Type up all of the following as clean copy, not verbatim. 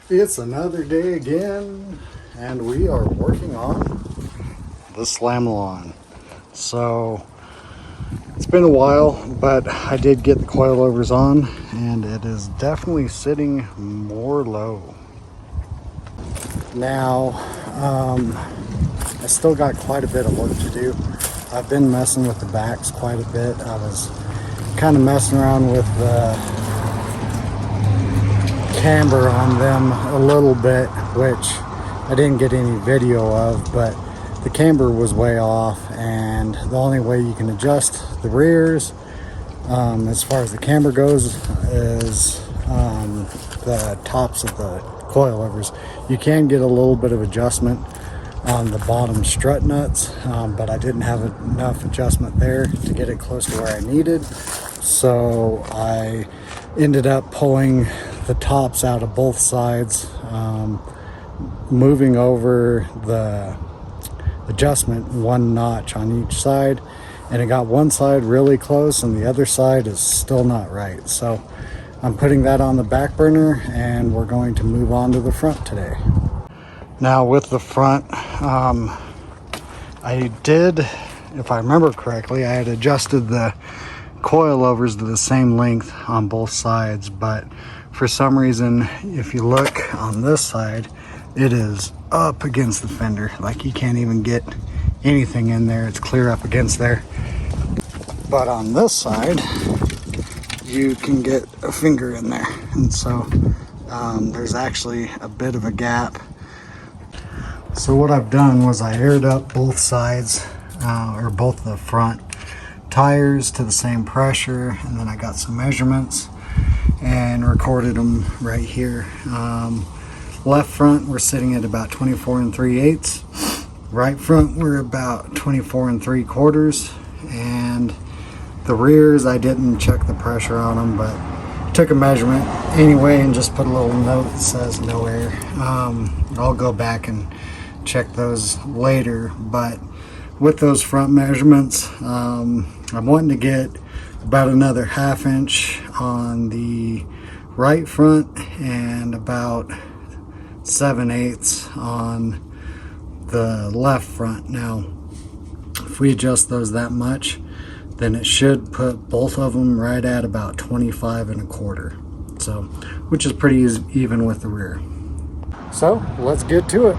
It's another day again, and we are working on the Slamalon. So it's been a while, but I did get the coilovers on, and it is definitely sitting more low. Now, I still got quite a bit of work to do. I've been messing with the backs quite a bit. I was kind of messing around with the camber on them a little bit, which I didn't get any video of, but the camber was way off, and the only way you can adjust the rears as far as the camber goes is the tops of the coilovers. You can get a little bit of adjustment on the bottom strut nuts, but I didn't have enough adjustment there to get it close to where I needed, so I ended up pulling the tops out of both sides, moving over the adjustment one notch on each side, and it got one side really close and the other side is still not right. So I'm putting that on the back burner, and we're going to move on to the front today. Now with the front, I did, if I remember correctly, I had adjusted the coilovers to the same length on both sides, but for some reason, if you look on this side, it is up against the fender. Like you can't even get anything in there. It's clear up against there. But on this side, you can get a finger in there. And so there's actually a bit of a gap. So what I've done was I aired up both sides, or both the front tires to the same pressure, and then I got some measurements and recorded them right here. Left front, we're sitting at about 24 3/8. Right front, we're about 24 3/4. And the rears, I didn't check the pressure on them, but took a measurement anyway and just put a little note that says no air. I'll go back and check those later, but with those front measurements, I'm wanting to get about another 1/2 inch on the right front and about 7/8 on the left front. Now, if we adjust those that much, then it should put both of them right at about 25 1/4. So, which is pretty even with the rear. So, let's get to it.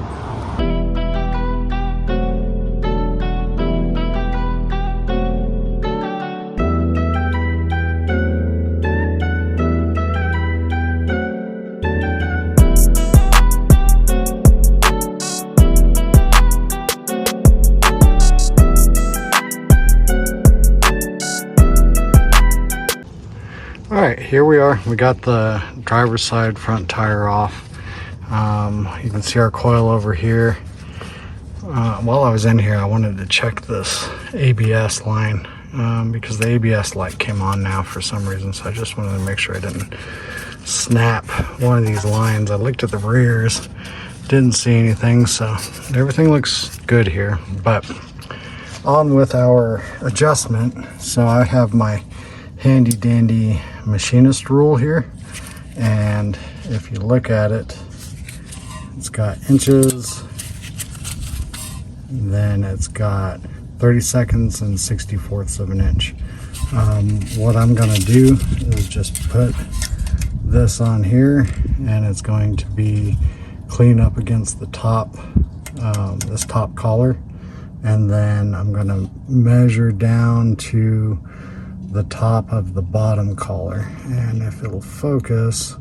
All right, here we are. We got the driver's side front tire off. You can see our coil over here. While I was in here, I wanted to check this ABS line because the ABS light came on now for some reason. So I just wanted to make sure I didn't snap one of these lines. I looked at the rears, didn't see anything, so everything looks good here. But on with our adjustment. So I have my handy dandy machinist rule here, and if you look at it, it's got inches, then it's got 30 seconds and 64ths of an inch. What I'm going to do is just put this on here, and it's going to be clean up against the top, this top collar, and then I'm going to measure down to the top of the bottom collar, and if it'll focus,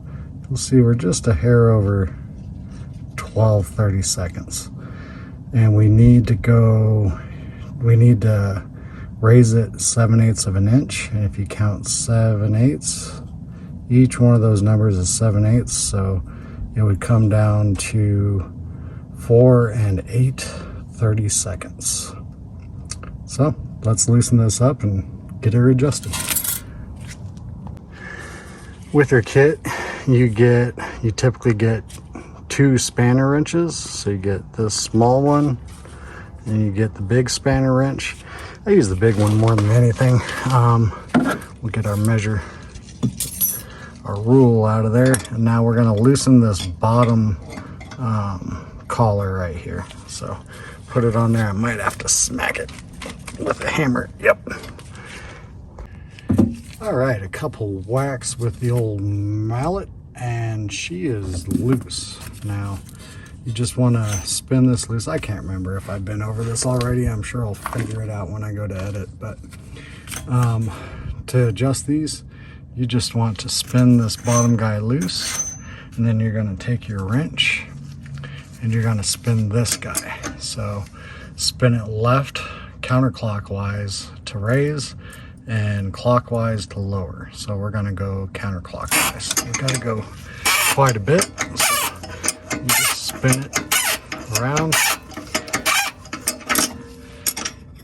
you'll see we're just a hair over 30 seconds, and we need to raise it 7/8 of an inch, and if you count 7/8, each one of those numbers is 7/8, so it would come down to 4 8 30 seconds. So let's loosen this up and get her adjusted. With your kit, you typically get 2 spanner wrenches. So you get this small one and you get the big spanner wrench. I use the big one more than anything. We'll get our our rule out of there. And now we're going to loosen this bottom collar right here. So put it on there. I might have to smack it with a hammer. Yep. All right, a couple whacks with the old mallet and she is loose. Now you just want to spin this loose. I can't remember if I've been over this already. I'm sure I'll figure it out when I go to edit, but to adjust these, you just want to spin this bottom guy loose, and then you're going to take your wrench and you're going to spin this guy. So spin it left counterclockwise to raise and clockwise to lower. So we're going to go counterclockwise. We've got to go quite a bit. So you just spin it around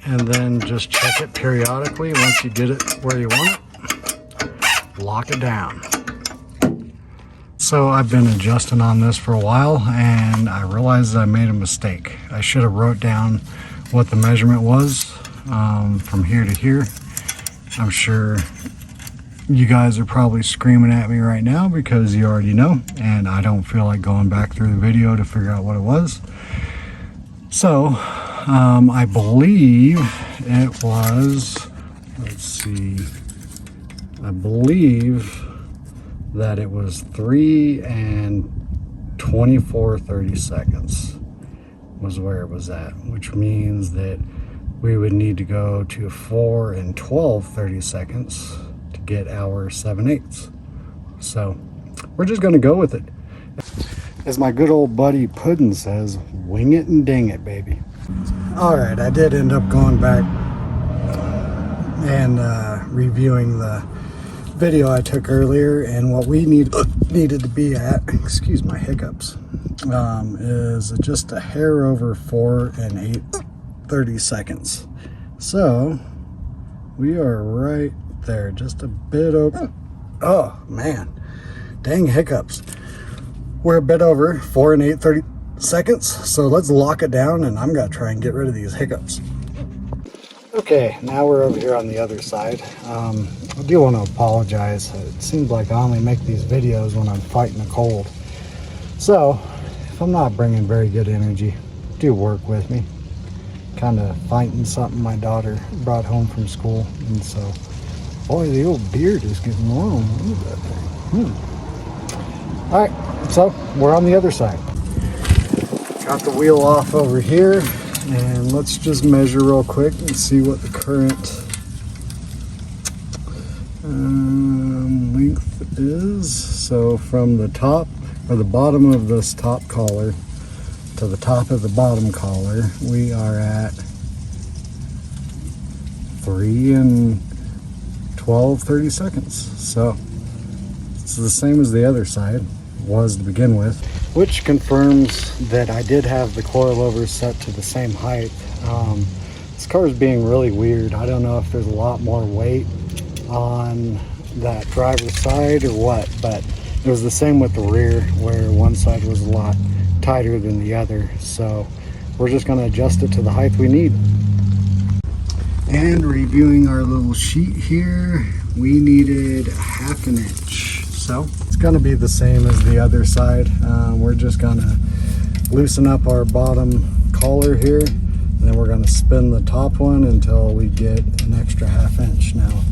and then just check it periodically. Once you get it where you want it, lock it down. So I've been adjusting on this for a while and I realized I made a mistake. I should have wrote down what the measurement was from here to here. I'm sure you guys are probably screaming at me right now because you already know, and I don't feel like going back through the video to figure out what it was. So I believe it was, let's see, I believe that it was 3 and 24/30 seconds was where it was at, which means that we would need to go to 4 and 12/30 seconds to get our 7/8. So we're just going to go with it. As my good old buddy Puddin says, wing it and ding it, baby. All right, I did end up going back and reviewing the video I took earlier, and what we needed to be at, excuse my hiccups, is just a hair over 4 and 8/30 seconds. So we are right there, just a bit over. Oh man, dang hiccups. We're a bit over 4 and 8/30 seconds. So let's lock it down, and I'm gonna try and get rid of these hiccups. Okay, now we're over here on the other side. I do want to apologize. It seems like I only make these videos when I'm fighting a cold. So if I'm not bringing very good energy, do work with me. Kind of fighting something my daughter brought home from school, and so, boy, the old beard is getting long. Look at that thing. All right, so we're on the other side. Got the wheel off over here, and let's just measure real quick and see what the current length is. So from the top or the bottom of this top collar to the top of the bottom collar, we are at 3 and 12/30 seconds. So it's the same as the other side was to begin with, which confirms that I did have the coilovers set to the same height. This car is being really weird. I don't know if there's a lot more weight on that driver's side or what, but it was the same with the rear, where one side was a lot tighter than the other. So we're just going to adjust it to the height we need. And reviewing our little sheet here, we needed 1/2 inch. So it's going to be the same as the other side. We're just going to loosen up our bottom collar here, and then we're going to spin the top one until we get an extra 1/2 inch. Now,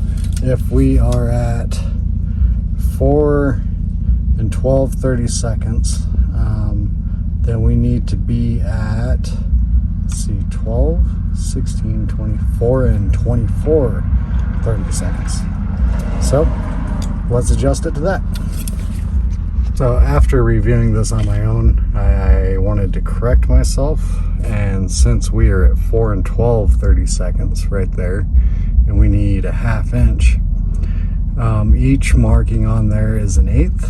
if we are at 4 and 12/30 seconds, then we need to be at, let's see, 12, 16, 24, and 24/30 seconds. So let's adjust it to that. So after reviewing this on my own, I wanted to correct myself, and since we are at 4 and 12/30 seconds right there, and we need a 1/2 inch, each marking on there is an 1/8,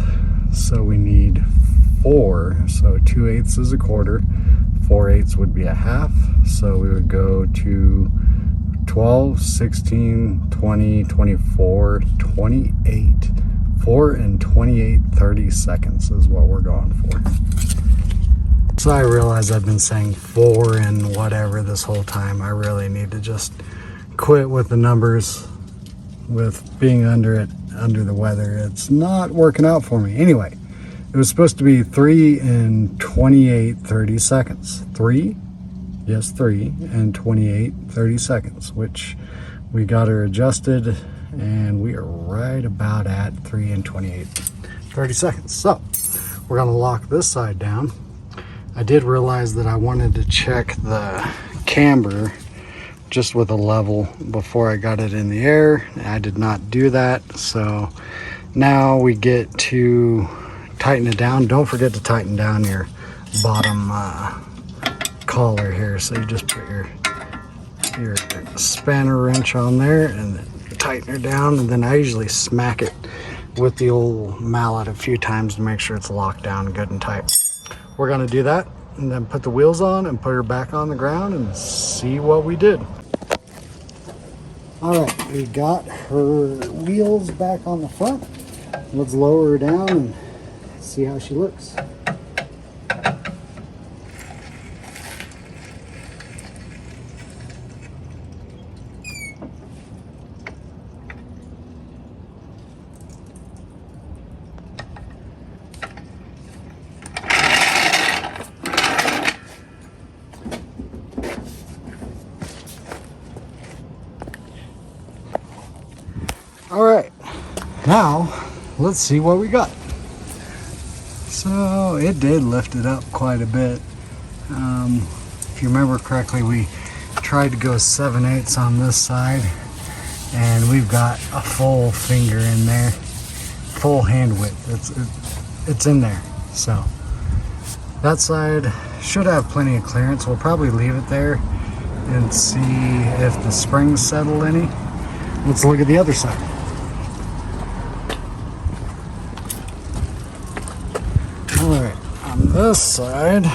so we need 4, so 2/8 is a quarter, 4/8 would be a 1/2, so we would go to 12, 16, 20, 24, 28. 4 and 28/30 seconds is what we're going for. So I realize I've been saying 4 and whatever this whole time. I really need to just quit with the numbers. with being under the weather. It's not working out for me. Anyway, it was supposed to be 3 and 28 30 seconds. 3 and 28 30 seconds, which we got her adjusted, and we are right about at 3 and 28 30 seconds. So we're going to lock this side down. I did realize that I wanted to check the camber just with a level before I got it in the air. I did not do that, so now we get to tighten it down. Don't forget to tighten down your bottom collar here. So you just put your spanner wrench on there and then tighten her down, and then I usually smack it with the old mallet a few times to make sure it's locked down good and tight. We're going to do that and then put the wheels on and put her back on the ground and see what we did. All right, we got her wheels back on the front. Let's lower her down and see how she looks. All right, now let's see what we got. So it did lift it up quite a bit. If you remember correctly, we tried to go 7/8 on this side, and we've got a full finger in there, full hand width. It's in there. So that side should have plenty of clearance. We'll probably leave it there and see if the springs settle any. Let's look at the other side. Alright, on this side,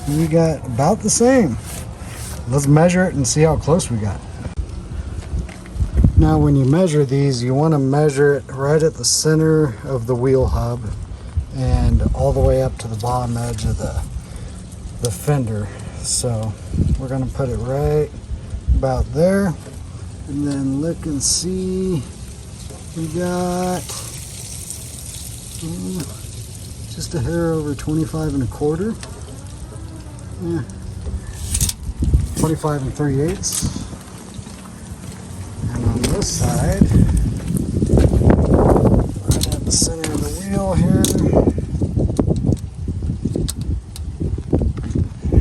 we got about the same. Let's measure it and see how close we got. Now when you measure these, you want to measure it right at the center of the wheel hub and all the way up to the bottom edge of the fender. So we're going to put it right about there, and then look and see. We got just a hair over 25 1/4. Yeah, 25 3/8. And on this side, right at the center of the wheel here,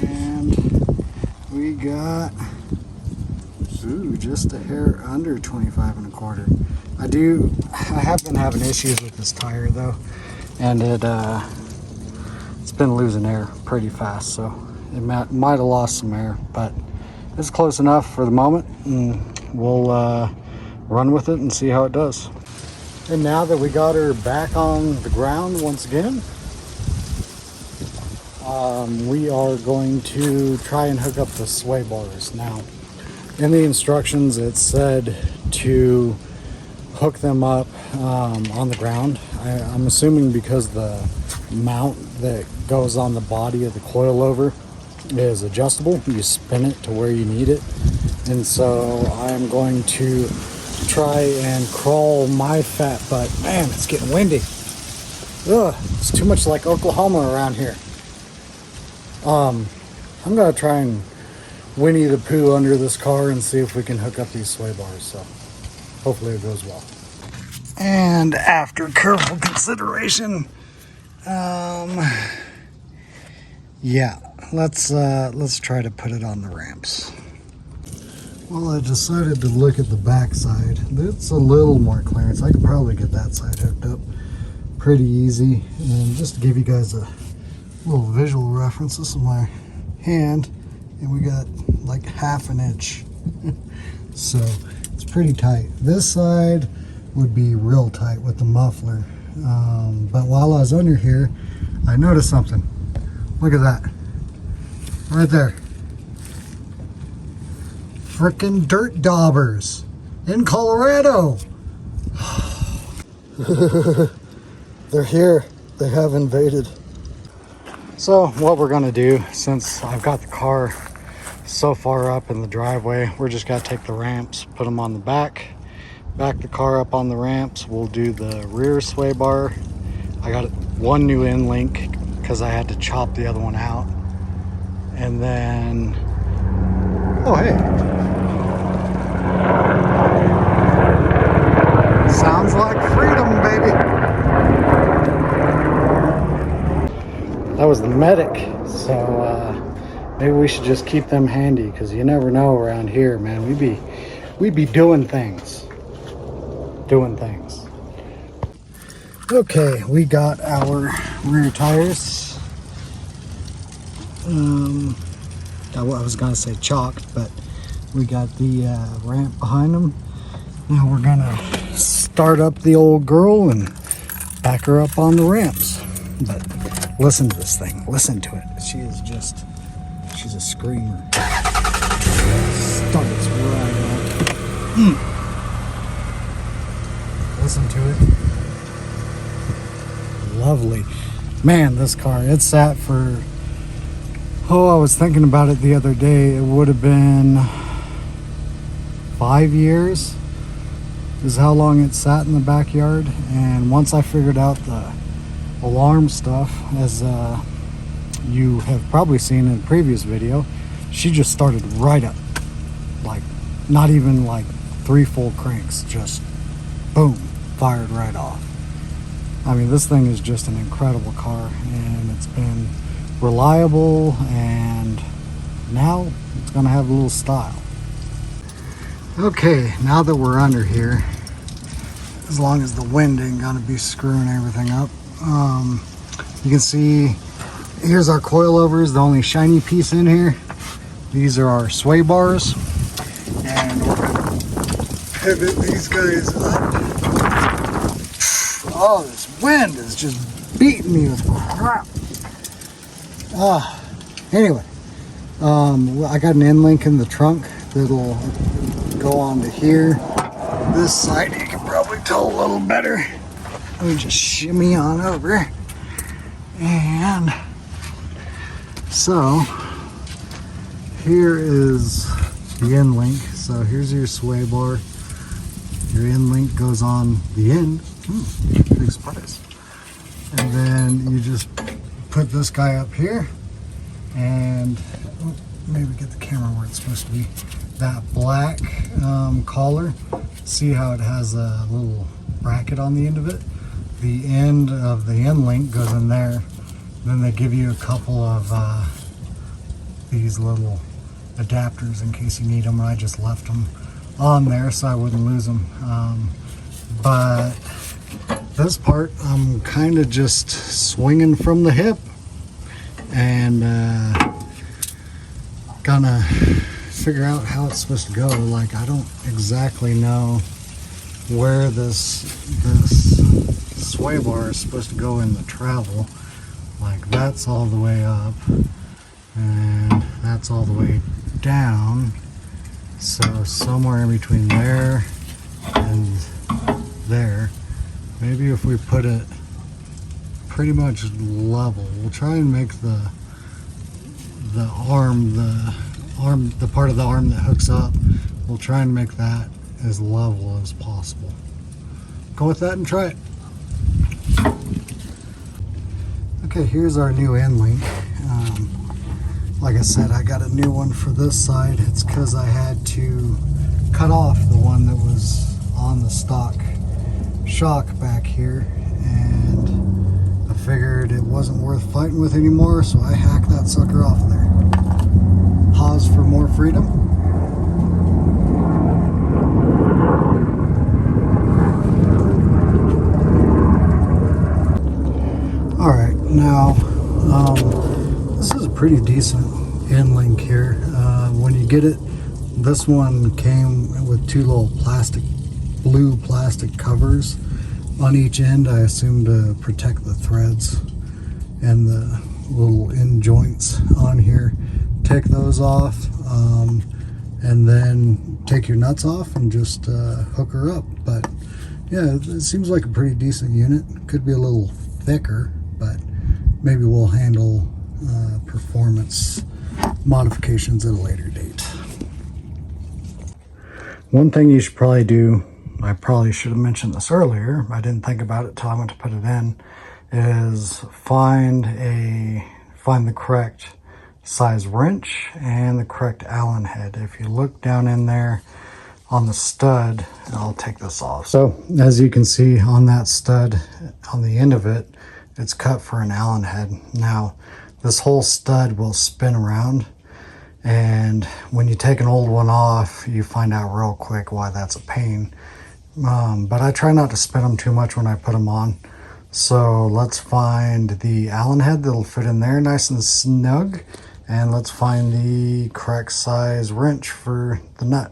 and we got just a hair under 25 1/4. I have been having issues with this tire though, and it's been losing air pretty fast, so it might have lost some air, but it's close enough for the moment, and we'll run with it and see how it does. And now that we got her back on the ground once again, we are going to try and hook up the sway bars. Now, in the instructions it said to hook them up on the ground. I'm assuming because the mount that goes on the body of the coilover is adjustable. You spin it to where you need it. And so I'm going to try and crawl my fat butt. Man, it's getting windy. Ugh, it's too much like Oklahoma around here. I'm gonna try and Winnie the Pooh under this car and see if we can hook up these sway bars. So hopefully it goes well. And after careful consideration, yeah, let's try to put it on the ramps. Well, I decided to look at the back side. It's a little more clearance. I could probably get that side hooked up pretty easy. And just to give you guys a little visual reference, this is my hand, and we got like 1/2 inch. So it's pretty tight. This side would be real tight with the muffler. But while I was under here, I noticed something. Look at that. Right there. Frickin' dirt daubers in Colorado. They're here. They have invaded. So what we're gonna do, since I've got the car so far up in the driveway, we're just gonna take the ramps, put them on the back, back the car up on the ramps, we'll do the rear sway bar. I got one new end link because I had to chop the other one out. And then, oh hey. Sounds like freedom, baby. That was the medic. So maybe we should just keep them handy, because you never know around here, man. We'd be doing things. Okay, we got our rear tires. I was gonna say chalked, but we got the ramp behind them. Now we're gonna start up the old girl and back her up on the ramps. But listen to this thing. Listen to it. She's a screamer. Starts right up. Listen to it. Lovely. Man, this car, it sat for, I was thinking about it the other day. It would have been 5 years is how long it sat in the backyard. And once I figured out the alarm stuff, as you have probably seen in a previous video, she just started right up. Like, not even like 3 full cranks, just boom, fired right off. I mean, this thing is just an incredible car, and it's been reliable, and now it's gonna have a little style. Okay, now that we're under here, as long as the wind ain't gonna be screwing everything up, you can see here's our coilovers, the only shiny piece in here. These are our sway bars, and we're gonna pivot these guys up. Oh, this wind is just beating me with crap. Anyway, I got an end link in the trunk that'll go onto here. This side you can probably tell a little better. Let me just shimmy on over. And so here is the end link. So here's your sway bar. Your end link goes on the end. Big surprise. And then you just put this guy up here, and maybe get the camera where it's supposed to be. That black collar, see how it has a little bracket on the end of it? The end of the end link goes in there. Then they give you a couple of these little adapters in case you need them. I just left them on there so I wouldn't lose them. But this part, I'm kind of just swinging from the hip, and gonna figure out how it's supposed to go. Like, I don't exactly know where this sway bar is supposed to go in the travel. Like, that's all the way up, and that's all the way down. So somewhere in between there and there. Maybe if we put it pretty much level, we'll try and make the part of the arm that hooks up, we'll try and make that as level as possible. Go with that and try it. Okay, here's our new end link. Like I said, I got a new one for this side. It's because I had to cut off the one that was on the stock shock back here, and I figured it wasn't worth fighting with anymore, so I hacked that sucker off there. Pause for more freedom. All right, now this is a pretty decent end link here. When you get it, this one came with 2 little blue plastic covers on each end, I assume to protect the threads and the little end joints on here. Take those off, and then take your nuts off and just hook her up. But yeah, it seems like a pretty decent unit. Could be a little thicker, but maybe we'll handle performance modifications at a later date. One thing you should probably do I probably should have mentioned this earlier, I didn't think about it till I went to put it in, is find the correct size wrench and the correct Allen head. If you look down in there on the stud, I'll take this off. So as you can see on that stud, on the end of it, it's cut for an Allen head. Now this whole stud will spin around, and when you take an old one off, you find out real quick why that's a pain. But I try not to spin them too much when I put them on. So let's find the Allen head that'll fit in there nice and snug, and let's find the correct size wrench for the nut.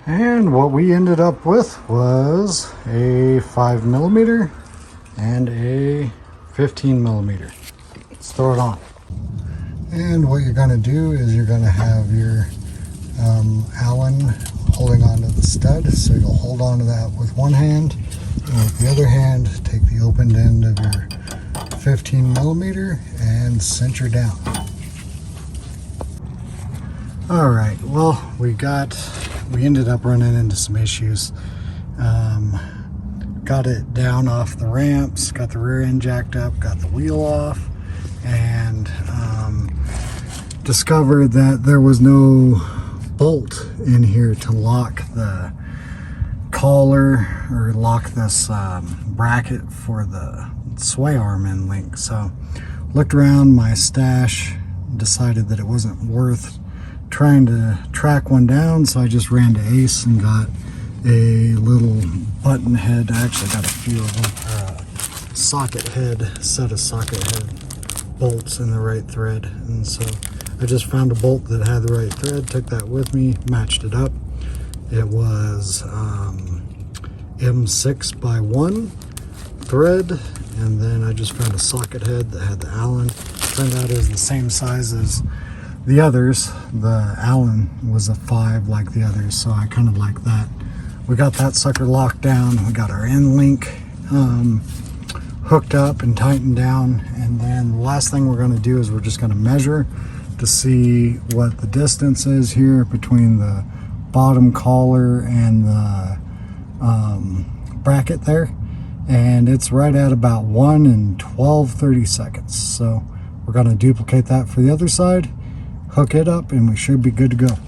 And what we ended up with was a 5mm and a 15mm. Let's throw it on. And what you're going to do is you're going to have your Allen holding onto the stud. So you'll hold on to that with one hand, and with the other hand take the opened end of your 15mm and center down. Alright, well, we ended up running into some issues. Got it down off the ramps, got the rear end jacked up, got the wheel off, and discovered that there was no bolt in here to lock the collar or lock this bracket for the sway arm end link. So looked around my stash, decided that it wasn't worth trying to track one down, so I just ran to Ace and got a little button head. I actually got a few of them, set of socket head bolts in the right thread, and so I just found a bolt that had the right thread, took that with me, matched it up. It was M6 by 1 thread, and then I just found a socket head that had the Allen. Turned out it was the same size as the others. The Allen was a 5 like the others, so I kind of like that. We got that sucker locked down. We got our end link hooked up and tightened down, and then the last thing we're going to do is we're just going to measure to see what the distance is here between the bottom collar and the bracket there, and it's right at about 1 and 12/32. So we're going to duplicate that for the other side, hook it up, and we should be good to go.